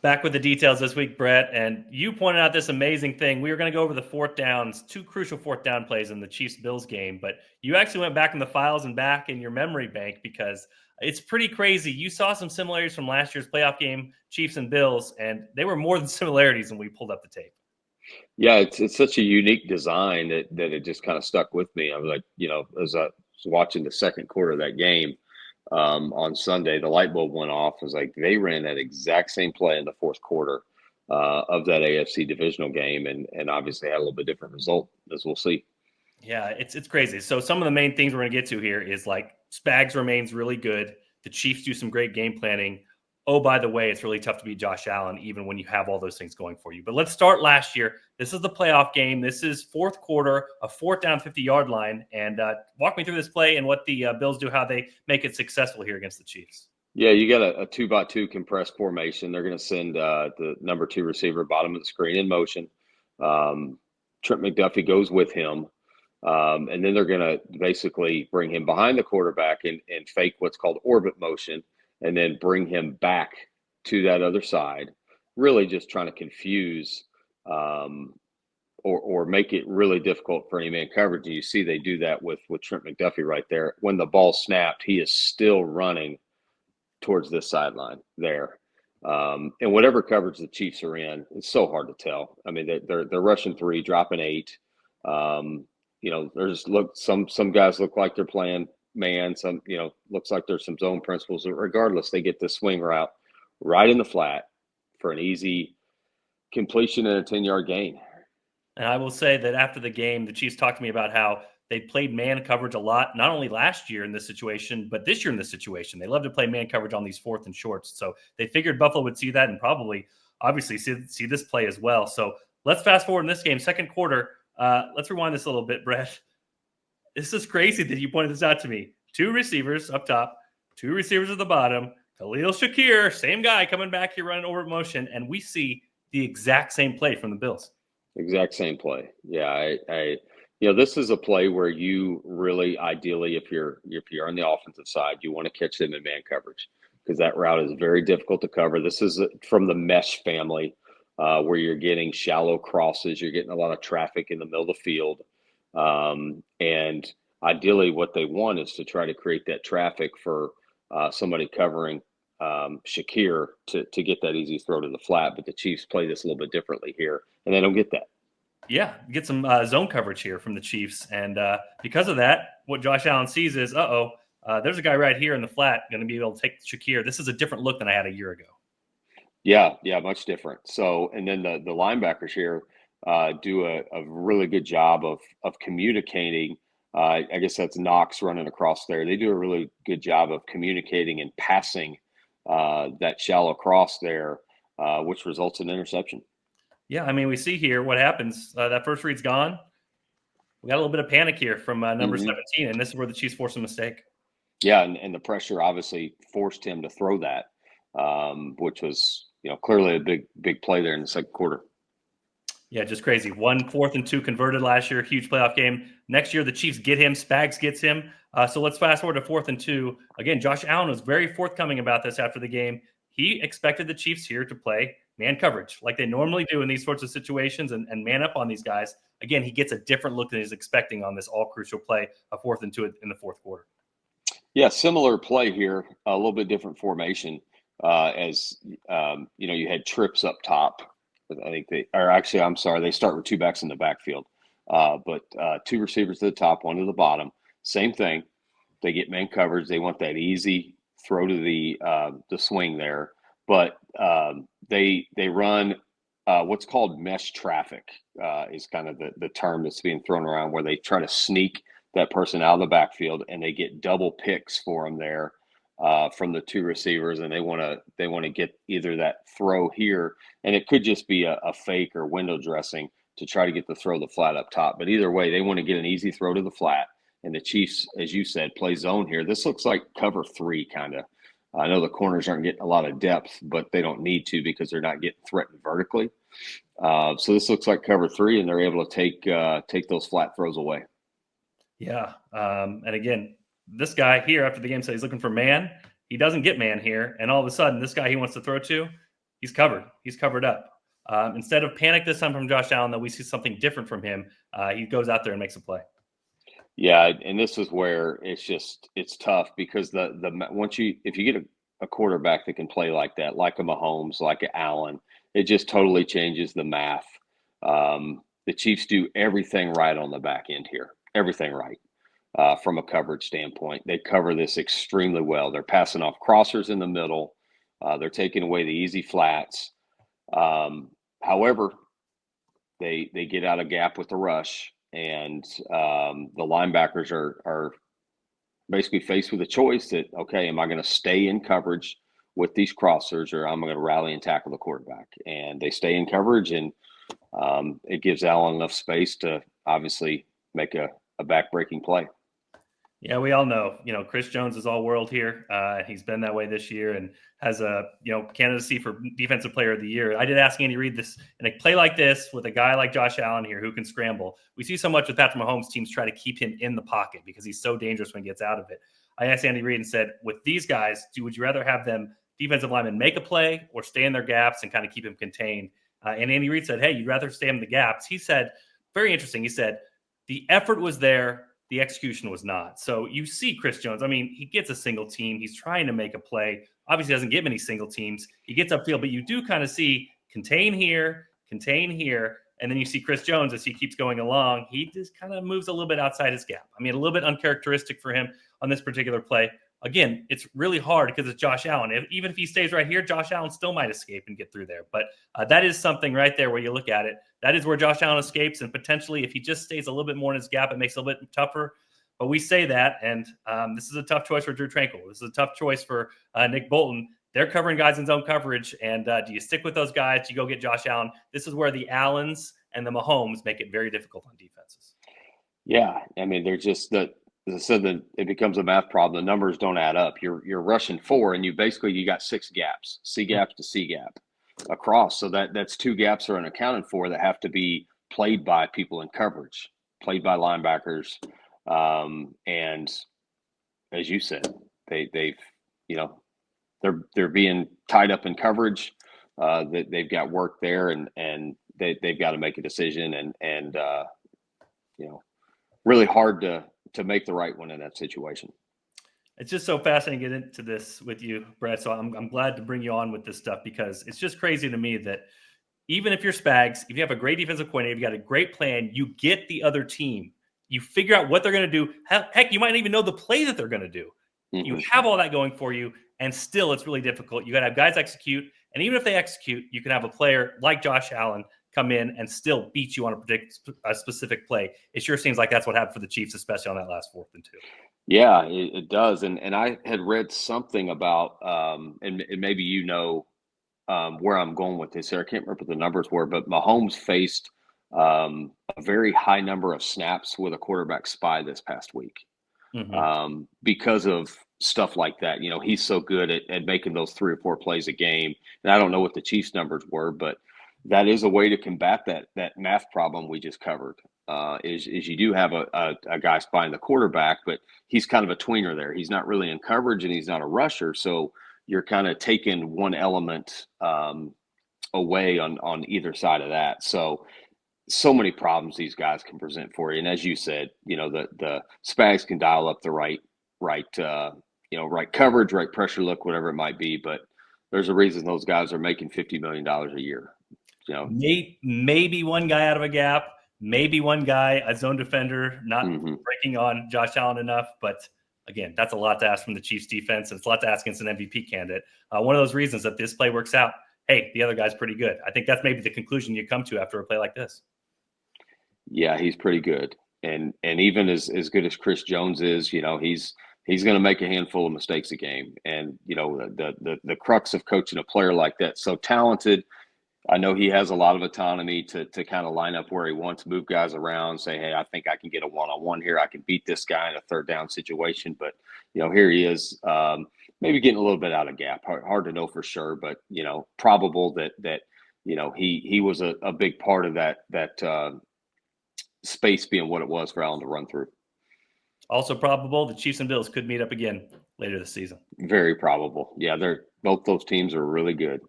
Back with the details this week, Brett, and you pointed out this amazing thing. We were going to go over the fourth downs, two crucial fourth down plays in the Chiefs-Bills game, but you actually went back in the files and back in your memory bank because it's pretty crazy. You saw some similarities from last year's playoff game, Chiefs and Bills, and they were more than similarities when we pulled up the tape. Yeah, it's such a unique design that it just kind of stuck with me. I was like, as I was watching the second quarter of that game on Sunday, the light bulb went off. It was like they ran that exact same play in the fourth quarter of that AFC divisional game, and obviously had a little bit different result, as we'll see. Yeah, it's crazy. So some of the main things we're going to get to here is like Spags remains really good. The Chiefs do some great game planning. Oh, by the way, it's really tough to beat Josh Allen, even when you have all those things going for you. But let's start last year. This is the playoff game. This is fourth quarter, a fourth down, 50-yard line. And walk me through this play and what the Bills do, how they make it successful here against the Chiefs. Yeah, you got a 2-by-2 compressed formation. They're going to send the number 2 receiver, bottom of the screen, in motion. Trent McDuffie goes with him. And then they're going to basically bring him behind the quarterback and fake what's called orbit motion, and then bring him back to that other side, really just trying to confuse or make it really difficult for any man coverage. And you see they do that with Trent McDuffie right there. When the ball snapped, he is still running towards this sideline there. And whatever coverage the Chiefs are in, it's so hard to tell. I mean, they're rushing 3, dropping 8. There's some guys look like they're playing man, some, looks like there's some zone principles. Regardless, they get the swing route right in the flat for an easy completion and a 10-yard gain. And I will say that after the game, the Chiefs talked to me about how they played man coverage a lot, not only last year in this situation, but this year in this situation. They love to play man coverage on these fourth and shorts. So they figured Buffalo would see that and probably, obviously, see this play as well. So let's fast forward in this game, second quarter. Let's rewind this a little bit, Brett. This is crazy that you pointed this out to me. 2 receivers up top, 2 receivers at the bottom. Khalil Shakir, same guy coming back here running over motion, and we see the exact same play from the Bills. Exact same play. Yeah, this is a play where you really, ideally, if you're on the offensive side, you want to catch them in man coverage because that route is very difficult to cover. This is from the mesh family. Where you're getting shallow crosses, you're getting a lot of traffic in the middle of the field. And ideally what they want is to try to create that traffic for somebody covering Shakir to get that easy throw to the flat. But the Chiefs play this a little bit differently here, and they don't get that. Yeah, get some zone coverage here from the Chiefs. And because of that, what Josh Allen sees is, there's a guy right here in the flat going to be able to take Shakir. This is a different look than I had a year ago. Yeah, much different. So, and then the linebackers here do a really good job of communicating. I guess that's Knox running across there. They do a really good job of communicating and passing that shallow cross there, which results in interception. Yeah, I mean, we see here what happens. That first read's gone. We got a little bit of panic here from number 17, and this is where the Chiefs forced a mistake. Yeah, and the pressure obviously forced him to throw that, which was clearly a big play there in the second quarter. Yeah, just crazy. 1 4th and 2 converted last year, huge playoff game. Next year, the Chiefs get him. Spags gets him. So let's fast forward to 4th and 2. Again, Josh Allen was very forthcoming about this after the game. He expected the Chiefs here to play man coverage like they normally do in these sorts of situations and man up on these guys. Again, he gets a different look than he's expecting on this all-crucial play, a 4th and 2 in the fourth quarter. Yeah, similar play here, a little bit different formation. You had trips up top. I think they start with 2 backs in the backfield. But 2 receivers to the top, 1 to the bottom. Same thing. They get man coverage. They want that easy throw to the swing there. But they run what's called mesh traffic is kind of the term that's being thrown around, where they try to sneak that person out of the backfield, and they get double picks for them there from the 2 receivers, and they want to get either that throw here, and it could just be a fake or window dressing to try to get the throw the flat up top. But either way, they want to get an easy throw to the flat, and the Chiefs, as you said, play zone here. This looks like cover 3 kind of. I know the corners aren't getting a lot of depth, but they don't need to because they're not getting threatened vertically. So this looks like cover 3, and they're able to take those flat throws away. Yeah. And again, this guy here after the game said he's looking for man. He doesn't get man here. And all of a sudden, this guy he wants to throw to, he's covered. He's covered up. Instead of panic this time from Josh Allen, though, we see something different from him. He goes out there and makes a play. Yeah, and this is where it's tough because if you get a quarterback that can play like that, like a Mahomes, like a Allen, it just totally changes the math. The Chiefs do everything right on the back end here, everything right from a coverage standpoint. They cover this extremely well. They're passing off crossers in the middle. They're taking away the easy flats. However, they get out of gap with the rush, and the linebackers are basically faced with a choice that, okay, am I going to stay in coverage with these crossers, or I'm going to rally and tackle the quarterback? And they stay in coverage, and it gives Allen enough space to obviously make a back-breaking play. Yeah, we all know, Chris Jones is all world here. He's been that way this year and has a, candidacy for defensive player of the year. I did ask Andy Reid this in a play like this with a guy like Josh Allen here who can scramble. We see so much with Patrick Mahomes teams try to keep him in the pocket because he's so dangerous when he gets out of it. I asked Andy Reid and said, with these guys, would you rather have them defensive linemen make a play or stay in their gaps and kind of keep him contained? And Andy Reid said, hey, you'd rather stay in the gaps. He said, very interesting. He said, the effort was there. The execution was not. So you see Chris Jones. I mean, he gets a single team. He's trying to make a play. Obviously doesn't get many single teams. He gets upfield, but you do kind of see contain here. And then you see Chris Jones as he keeps going along. He just kind of moves a little bit outside his gap. I mean, a little bit uncharacteristic for him on this particular play. Again, it's really hard because it's Josh Allen. Even if he stays right here, Josh Allen still might escape and get through there. But that is something right there where you look at it. That is where Josh Allen escapes. And potentially, if he just stays a little bit more in his gap, it makes it a little bit tougher. But we say that, and this is a tough choice for Drew Tranquill. This is a tough choice for Nick Bolton. They're covering guys in zone coverage. And do you stick with those guys? Do you go get Josh Allen? This is where the Allens and the Mahomes make it very difficult on defenses. Yeah, I mean, they're just that. As I said, that it becomes a math problem. The numbers don't add up. You're rushing 4, and you got 6 gaps, C gap to C gap across. So that's 2 gaps are unaccounted for that have to be played by people in coverage, played by linebackers. And as you said, they're being tied up in coverage. They've got work there, and they've got to make a decision, and really hard to make the right one in that situation. It's just so fascinating to get into this with you, Brett. So I'm glad to bring you on with this stuff because it's just crazy to me that even if you're Spags, if you have a great defensive coordinator, you got a great plan, you get the other team, you figure out what they're going to do. Heck, you might not even know the play that they're going to do. Mm-hmm. You have all that going for you, and still it's really difficult. You got to have guys execute, and even if they execute, you can have a player like Josh Allen come in and still beat you on a specific play. It sure seems like that's what happened for the Chiefs, especially on that last 4th and 2. Yeah, it does. And I had read something about, and maybe where I'm going with this here. I can't remember what the numbers were, but Mahomes faced a very high number of snaps with a quarterback spy this past week. Mm-hmm. Because of stuff like that. He's so good at making those 3 or 4 plays a game. And I don't know what the Chiefs numbers were, but that is a way to combat that math problem we just covered. Is you do have a guy spying the quarterback, but he's kind of a tweener there. He's not really in coverage, and he's not a rusher. So you're kind of taking one element away on either side of that. So many problems these guys can present for you. And as you said, the Spags can dial up the right coverage, right pressure look, whatever it might be. But there's a reason those guys are making $50 million a year. Maybe one guy out of a gap, maybe one guy, a zone defender, not breaking on Josh Allen enough. But again, that's a lot to ask from the Chiefs defense. And it's a lot to ask against an MVP candidate. One of those reasons that this play works out, hey, the other guy's pretty good. I think that's maybe the conclusion you come to after a play like this. Yeah, he's pretty good. And even as good as Chris Jones is, he's going to make a handful of mistakes a game. And, the crux of coaching a player like that, so talented, I know he has a lot of autonomy to kind of line up where he wants, move guys around, say, hey, I think I can get a one-on-one here. I can beat this guy in a 3rd down situation. But, here he is, maybe getting a little bit out of gap. Hard to know for sure, but, probable that he was a big part of that space being what it was for Allen to run through. Also probable the Chiefs and Bills could meet up again later this season. Very probable. Yeah, both those teams are really good.